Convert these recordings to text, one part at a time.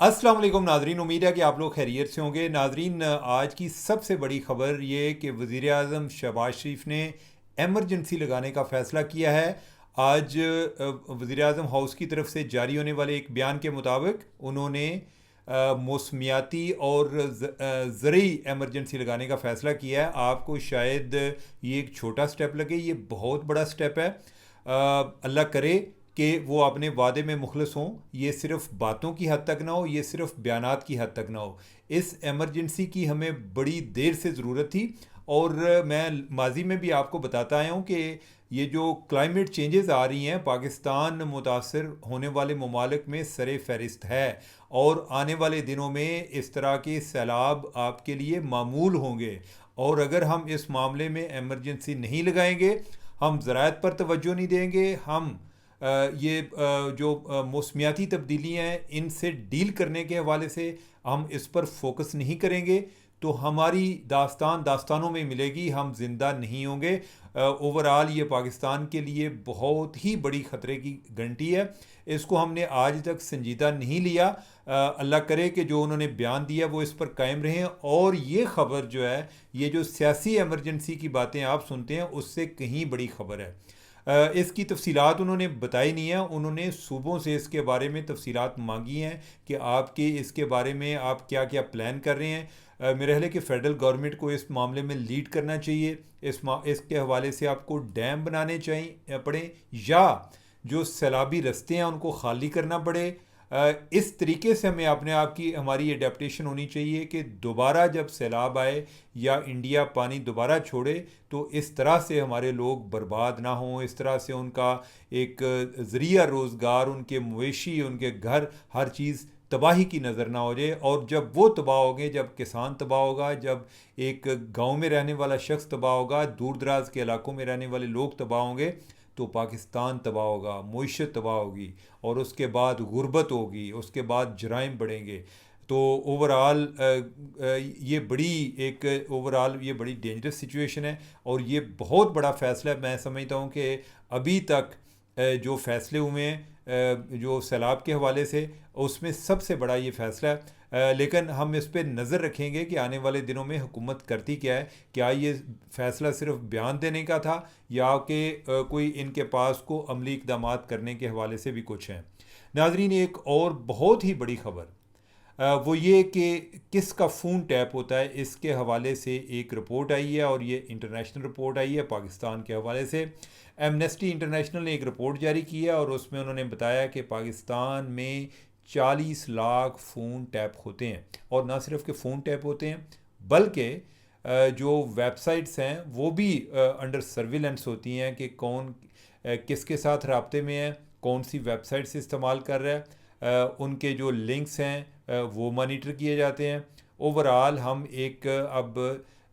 अस्सलाम वालेकुम नाजरीन, उम्मीद है कि आप लोग खैरियत से होंगे। नाजरीन, आज की सबसे बड़ी खबर ये कि वज़ीर आज़म शहबाज शरीफ ने एमरजेंसी लगाने का फ़ैसला किया है। आज वज़ीर आज़म हाउस की तरफ से जारी होने वाले एक बयान के मुताबिक उन्होंने मौसमियाती और ज़रूरी एमरजेंसी लगाने का फ़ैसला किया है। आपको शायद ये एक छोटा स्टेप लगे, ये बहुत बड़ा स्टेप है। अल्लाह करे कि वो अपने वादे में मुखलस हों, ये सिर्फ बातों की हद तक ना हो, ये सिर्फ बयानात की हद तक ना हो। इस एमरजेंसी की हमें बड़ी देर से ज़रूरत थी। और मैं माजी में भी आपको बताता आया हूँ कि ये जो क्लाइमेट चेंजेस आ रही हैं, पाकिस्तान मुतासर होने वाले ममालिक में सरे फहरिस्त है। और आने वाले दिनों में इस तरह के सैलाब आपके लिए मामूल होंगे। और अगर हम इस मामले में एमरजेंसी नहीं लगाएंगे, हम ज़राअत पर तवज्जो नहीं देंगे, हम ये जो मौसमियाती तब्दीलियाँ हैं इनसे डील करने के हवाले से हम इस पर फोकस नहीं करेंगे, तो हमारी दास्तानों में मिलेगी, हम ज़िंदा नहीं होंगे। ओवरऑल ये पाकिस्तान के लिए बहुत ही बड़ी ख़तरे की घंटी है। इसको हमने आज तक संजीदा नहीं लिया। अल्लाह करे कि जो उन्होंने बयान दिया वो इस पर कायम रहें। और ये ख़बर जो है, ये जो सियासी एमरजेंसी की बातें आप सुनते हैं, उससे कहीं बड़ी ख़बर है। इसकी तफसीलात उन्होंने बताई नहीं है। उन्होंने सूबों से इसके बारे में तफसीलात मांगी हैं कि आपके इसके बारे में आप क्या क्या प्लान कर रहे हैं। मेरे ख्याल है कि फ़ेडरल गवर्नमेंट को इस मामले में लीड करना चाहिए। इसके हवाले से आपको डैम बनाने चाहिए पड़े, या जो सैलाबी रस्ते हैं उनको खाली करना पड़े। इस तरीके से हमें अपने आप की हमारी एडेप्टेशन होनी चाहिए कि दोबारा जब सैलाब आए या इंडिया पानी दोबारा छोड़े, तो इस तरह से हमारे लोग बर्बाद ना हों, इस तरह से उनका एक ज़रिया रोज़गार, उनके मवेशी, उनके घर, हर चीज़ तबाही की नज़र ना हो जाए। और जब वो तबाह हो गए, जब किसान तबाह होगा, जब एक गांव में रहने वाला शख्स तबाह होगा, दूर दराज के इलाकों में रहने वाले लोग तबाह होंगे, तो पाकिस्तान तबाह होगा, मईशत तबाह होगी, और उसके बाद गुर्बत होगी, उसके बाद जराइम बढ़ेंगे। तो ओवरऑल ये बड़ी एक ओवरऑल ये बड़ी डेंजरस सिचुएशन है। और ये बहुत बड़ा फ़ैसला है। मैं समझता हूँ कि अभी तक जो फ़ैसले हुए हैं जो सैलाब के हवाले से, उसमें सबसे बड़ा ये फ़ैसला है। लेकिन हम इस पर नज़र रखेंगे कि आने वाले दिनों में हुकूमत करती क्या है। क्या ये फ़ैसला सिर्फ बयान देने का था, या कि कोई इनके पास को अमली इकदाम करने के हवाले से भी कुछ हैं। नाजरीन, एक और बहुत ही बड़ी खबर वो ये कि किसका फ़ोन टैप होता है, इसके हवाले से एक रिपोर्ट आई है। और ये इंटरनेशनल रिपोर्ट आई है पाकिस्तान के हवाले से। एमनेस्टी इंटरनेशनल ने एक रिपोर्ट जारी की है, और उसमें उन्होंने बताया कि पाकिस्तान में 40 लाख फ़ोन टैप होते हैं। और ना सिर्फ के फ़ोन टैप होते हैं, बल्कि जो वेबसाइट्स हैं वो भी अंडर सर्विलेंस होती हैं कि कौन किसके साथ रबते में है, कौन सी वेबसाइट्स इस्तेमाल कर रहा है। उनके जो लिंक्स हैं वो मॉनिटर किए जाते हैं। ओवरऑल हम एक अब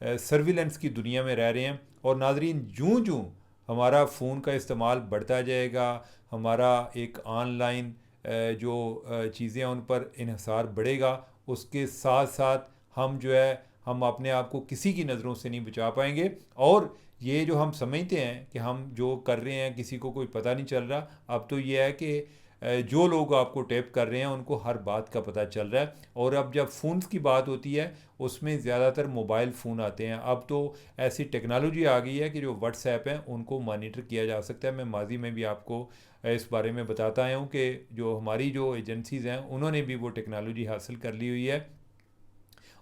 सर्विलेंस की दुनिया में रह रहे हैं। और नाजरीन, जूँ जूँ हमारा फ़ोन का इस्तेमाल बढ़ता जाएगा, हमारा एक ऑनलाइन जो चीज़ें हैं उन पर इन्हिसार बढ़ेगा, उसके साथ साथ हम जो है हम अपने आप को किसी की नज़रों से नहीं बचा पाएंगे। और ये जो हम समझते हैं कि हम जो कर रहे हैं किसी को कोई पता नहीं चल रहा, अब तो ये है कि जो लोग आपको टैप कर रहे हैं उनको हर बात का पता चल रहा है। और अब जब फ़ोन्स की बात होती है, उसमें ज़्यादातर मोबाइल फ़ोन आते हैं। अब तो ऐसी टेक्नोलॉजी आ गई है कि जो व्हाट्सएप हैं उनको मॉनिटर किया जा सकता है। मैं माजी में भी आपको इस बारे में बताता आया हूँ कि जो हमारी जो एजेंसीज़ हैं उन्होंने भी वो टेक्नोलॉजी हासिल कर ली हुई है,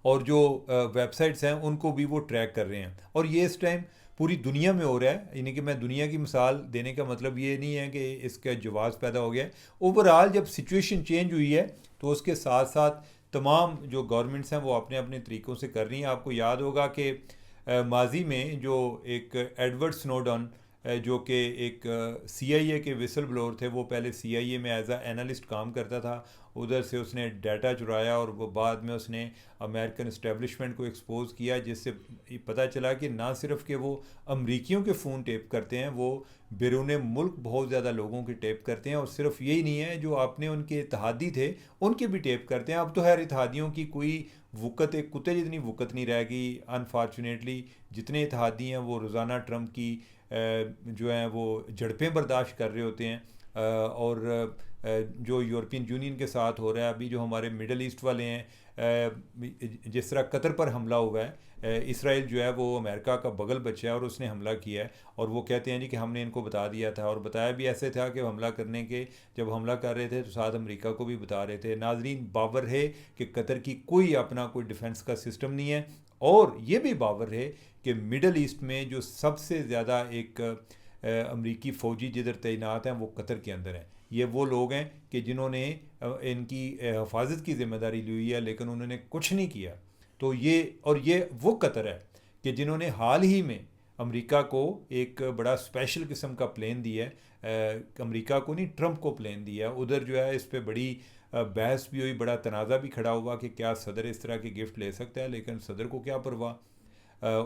और जो वेबसाइट्स हैं उनको भी वो ट्रैक कर रहे हैं। और ये इस टाइम पूरी दुनिया में हो रहा है। यानी कि मैं दुनिया की मिसाल देने का मतलब ये नहीं है कि इसका जवाब पैदा हो गया है। ओवरऑल जब सिचुएशन चेंज हुई है, तो उसके साथ साथ तमाम जो गवर्नमेंट्स हैं वो अपने अपने तरीक़ों से कर रही हैं। आपको याद होगा कि माजी में जो एक एडवर्ड स्नोडन जो कि एक CIA के विसल ब्लोअर थे, वो पहले CIA में एज आ एनालिस्ट काम करता था। उधर से उसने डाटा चुराया और वो बाद में उसने अमेरिकन इस्टेब्लिशमेंट को एक्सपोज किया, जिससे पता चला कि ना सिर्फ कि वो अमरीकियों के फ़ोन टेप करते हैं, वो बैरून मुल्क बहुत ज़्यादा लोगों के टेप करते हैं। और सिर्फ यही नहीं है, जो आपने उनके इत्तेहादी थे उनके भी टेप करते हैं। अब तो खैर इत्तेहादियों की कोई वक़्त, एक कुत्ते जितनी वक़्त नहीं रह गई अनफॉर्चुनेटली। जितने इत्तेहादी हैं वो रोज़ाना ट्रंप की जो हैं वो झड़पें बर्दाश्त कर रहे होते हैं। और जो यूरोपियन यूनियन के साथ हो रहा है, अभी जो हमारे मिडल ईस्ट वाले हैं, जिस तरह कतर पर हमला हुआ है, इसराइल जो है वो अमेरिका का बगल बच्चा है और उसने हमला किया है, और वो कहते हैं जी कि हमने इनको बता दिया था, और बताया भी ऐसे था कि हमला करने के जब हमला कर रहे थे तो साथ अमेरिका को भी बता रहे थे। नाजरीन, बावर है कि कतर की कोई अपना कोई डिफेंस का सिस्टम नहीं है, और ये भी बावर है कि मिडल ईस्ट में जो सबसे ज़्यादा एक अमरीकी फ़ौजी जिधर तैनात हैं वो कतर के अंदर हैं। ये वो लोग हैं कि जिन्होंने इनकी हिफाजत की ज़िम्मेदारी ली हुई है, लेकिन उन्होंने कुछ नहीं किया। तो ये वो कतर है कि जिन्होंने हाल ही में अमेरिका को एक बड़ा स्पेशल किस्म का प्लेन दिया है, अमेरिका को नहीं, ट्रंप को प्लेन दिया है। उधर जो है इस पर बड़ी बहस भी हुई, बड़ा तनाज़ा भी खड़ा हुआ कि क्या सदर इस तरह की गिफ्ट ले सकता है, लेकिन सदर को क्या परवाह,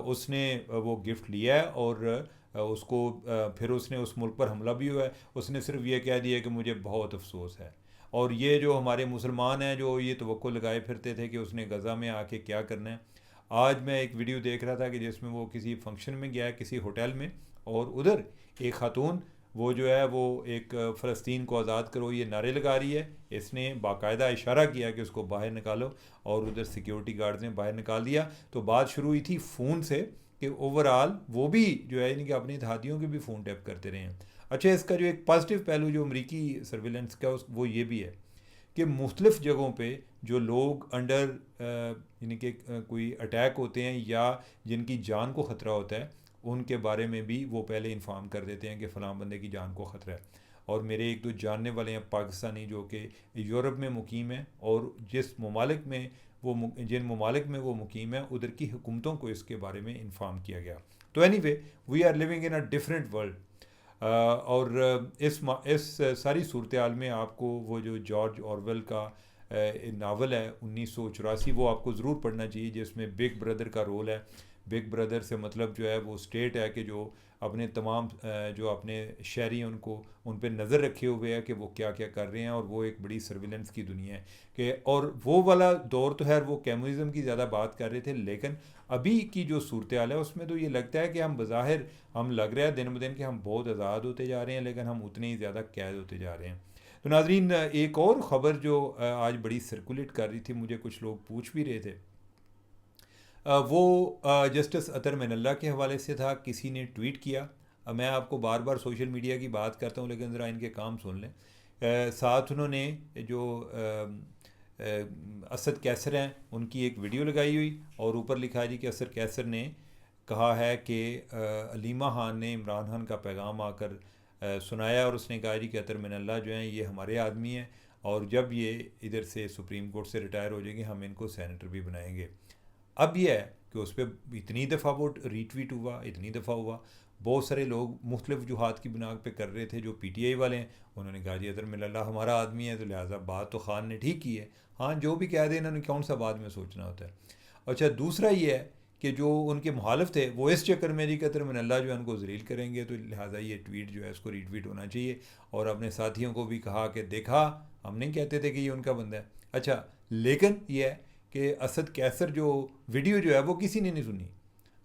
उसने वो गिफ्ट लिया है, और उसको फिर उसने उस मुल्क पर हमला भी हुआ है। उसने सिर्फ ये कह दिया कि मुझे बहुत अफसोस है। और ये जो हमारे मुसलमान हैं जो ये तवक्को लगाए फिरते थे कि उसने गज़ा में आके क्या करना है, आज मैं एक वीडियो देख रहा था कि जिसमें वो किसी फंक्शन में गया है किसी होटल में, और उधर एक खातून वो जो है वो एक फ़लस्तीन को आज़ाद करो ये नारे लगा रही है। इसने बाकायदा इशारा किया कि उसको बाहर निकालो, और उधर सिक्योरिटी गार्ड्स ने बाहर निकाल दिया। तो बात शुरू हुई थी फ़ोन से कि ओवरऑल वो भी जो है इनके अपने इत्तेहादियों के भी फ़ोन टैप करते रहे हैं। अच्छा, इसका जो एक पॉजिटिव पहलू जो अमरीकी सर्विलेंस का वो ये भी है कि मुख्तलिफ़ जगहों पे जो लोग अंडर यानी कि कोई अटैक होते हैं या जिनकी जान को ख़तरा होता है, उनके बारे में भी वो पहले इन्फॉर्म कर देते हैं कि फ़लाँ बंदे की जान को ख़तरा है। और मेरे एक दो जानने वाले हैं पाकिस्तानी जो कि यूरोप में मुकीम हैं, और जिस ममालिक में जिन ममालिक में वो मुकीम है उधर की हुकूमतों को इसके बारे में इन्फॉर्म किया गया। तो anyway, we are living in a different world. और इस सारी सूरत हाल में आपको वो जो जॉर्ज ऑरवेल का नावल है 1984, वो आपको ज़रूर पढ़ना चाहिए, जिसमें बिग ब्रदर का रोल है। बिग ब्रदर से मतलब जो है वो स्टेट है कि जो अपने तमाम जो अपने शहरी हैं उनको उन पर नज़र रखे हुए है कि वो क्या क्या कर रहे हैं, और वो एक बड़ी सर्विलेंस की दुनिया है कि, और वो वाला दौर तो है, वो कम्युनिज़म की ज़्यादा बात कर रहे थे, लेकिन अभी की जो सूरत हाल है उसमें तो ये लगता है कि हम बज़ाहिर हम लग रहा है दिन ब दिन कि हम बहुत आज़ाद होते जा रहे हैं, लेकिन हम उतने ही ज़्यादा कैद होते जा रहे हैं। तो नाजरीन, एक और ख़बर जो आज बड़ी सर्कुलेट कर रही थी, मुझे कुछ लोग पूछ भी रहे थे, वो जस्टिस अतर मिनल्ला के हवाले से था। किसी ने ट्वीट किया, मैं आपको बार बार सोशल मीडिया की बात करता हूँ लेकिन ज़रा इनके काम सुन लें। साथ उन्होंने जो असद कैसर हैं उनकी एक वीडियो लगाई हुई, और ऊपर लिखा है जी कि असद कैसर ने कहा है कि अलीमा खान ने इमरान खान का पैगाम आकर सुनाया, और उसने कहा जी कि अतर मिनल्ला जो हैं ये हमारे आदमी हैं, और जब ये इधर से सुप्रीम कोर्ट से रिटायर हो जाएंगे हम इनको सेनेटर भी बनाएंगे। अब यह है कि उस पर इतनी दफ़ा वो रीट्वीट हुआ, इतनी दफ़ा हुआ, बहुत सारे लोग मुख्तलिफ वजूहात की बुनियाद पे कर रहे थे। जो PTI वाले हैं उन्होंने कहा जी अतर मिनल्ला हमारा आदमी है, तो लिहाजा बात तो खान ने ठीक की है। हाँ, जो भी कह दे इन्होंने कौन सा बाद में सोचना होता है। अच्छा, दूसरा ये है कि जो उनके मुखालिफ थे वो इस चक्कर में जी कि अतर मिनल्ला जो है उनको जलील करेंगे, तो लिहाजा ये ट्वीट जो है इसको रीट्वीट होना चाहिए। और अपने साथियों को भी कहा कि देखा, हम नहीं कहते थे कि ये उनका बंदा है। अच्छा, लेकिन ये है कि असद कैसर जो वीडियो जो है वो किसी ने नहीं सुनी।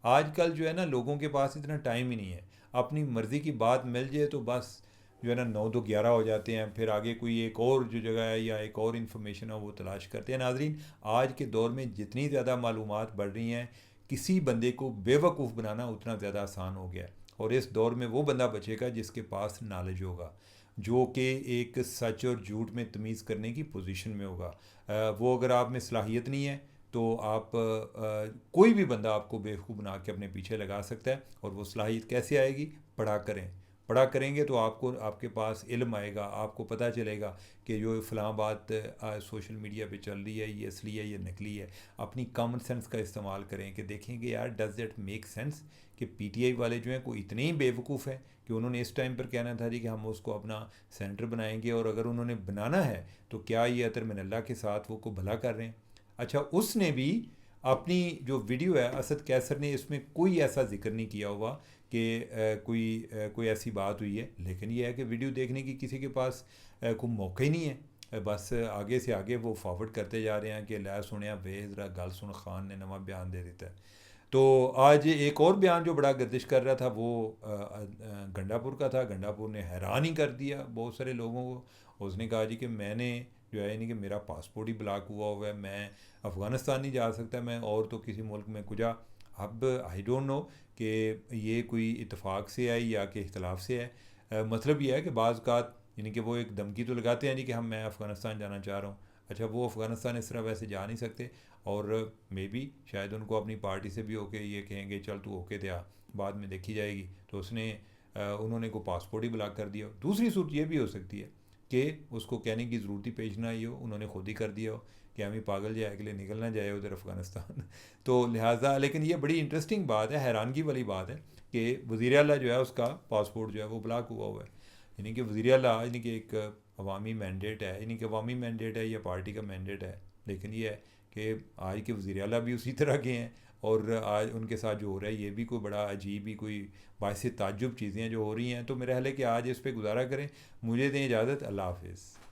आजकल जो है ना लोगों के पास इतना टाइम ही नहीं है, अपनी मर्ज़ी की बात मिल जाए तो बस जो है ना 9 2 11 हो जाते हैं, फिर आगे कोई एक और जो जगह है या एक और इन्फॉर्मेशन है वो तलाश करते हैं। नाजरीन, आज के दौर में जितनी ज़्यादा मालूमात बढ़ रही हैं, किसी बंदे को बेवकूफ़ बनाना उतना ज़्यादा आसान हो गया है। और इस दौर में वो बंदा बचेगा जिसके पास नॉलेज होगा, जो कि एक सच और झूठ में तमीज़ करने की पोजीशन में होगा। वो अगर आप में सलाहियत नहीं है तो आप कोई भी बंदा आपको बेवकूफ़ बना के अपने पीछे लगा सकता है। और वो सलाहियत कैसे आएगी? पढ़ा करें, पढ़ा करेंगे तो आपको आपके पास इल्म आएगा, आपको पता चलेगा कि जो फ़लाँ बात सोशल मीडिया पे चल रही है ये असली है ये नकली है। अपनी कॉमन सेंस का इस्तेमाल करें कि देखेंगे यार डज़ दैट मेक सेंस कि PTI वाले जो हैं कोई इतने ही बेवकूफ़ हैं कि उन्होंने इस टाइम पर कहना था जी कि हम उसको अपना सेंटर बनाएंगे, और अगर उन्होंने बनाना है तो क्या ये अतर मिनल्ला के साथ वो को भला कर रहे हैं। अच्छा, उसने भी अपनी जो वीडियो है असद कैसर ने इसमें कोई ऐसा जिक्र नहीं किया हुआ कि कोई ऐसी बात हुई है, लेकिन यह है कि वीडियो देखने की किसी के पास कोई मौका ही नहीं है। बस आगे से आगे वो फॉरवर्ड करते जा रहे हैं कि लै सुनिया वे ज़रा गल सुन, खान ने नवा बयान दे दिता है। तो आज एक और बयान जो बड़ा गर्दिश कर रहा था वो गंडापुर का था। गंडापुर ने हैरान ही कर दिया बहुत सारे लोगों को, उसने कहा जी कि मैंने जो है यानी कि मेरा पासपोर्ट ही ब्लॉक हुआ है, मैं अफ़गानिस्तान नहीं जा सकता, मैं और तो किसी मुल्क में कुजा। अब आई डोंट नो कि ये कोई इत्तेफाक से है या कि इख्तलाफ से है। मतलब ये है कि बाज़ अवक़ात यानी कि वो एक धमकी तो लगाते हैं नहीं कि हम मैं अफ़गानिस्तान जाना चाह रहा हूँ। अच्छा, वो अफ़गानिस्तान इस तरह वैसे जा नहीं सकते, और मे बी शायद उनको अपनी पार्टी से भी होके ये कहेंगे चल तू होके दे आ, बाद में देखी जाएगी। तो उन्होंने को पासपोर्ट ही ब्लॉक कर दिया। दूसरी सूरत ये भी हो सकती है कि उसको कहने की ज़रूरत ही पेश ना आई हो, उन्होंने खुद ही कर दिया हो कि हम ही पागल जाए के लिए निकल ना जाए उधर अफ़गानिस्तान। तो लिहाजा लेकिन ये बड़ी इंटरेस्टिंग बात है, हैरानगी वाली बात है कि वज़ीर आला जो है उसका पासपोर्ट जो है वो ब्लॉक हुआ है। यानी कि वज़ीर आला यानी कि एक अवामी मैंडेट है, यानी कि अवामी मैंडेट है या पार्टी का मैंडेट है, लेकिन ये है कि आज के वज़ीर आला भी उसी तरह के हैं, और आज उनके साथ जो हो रहा है ये भी कोई बड़ा अजीब ही कोई बाइस ताज्जुब चीज़ें जो हो रही हैं। तो मेरा ख्याल है कि आज इस पर गुजारा करें। मुझे दें इजाज़त, अल्लाह हाफ़िज़।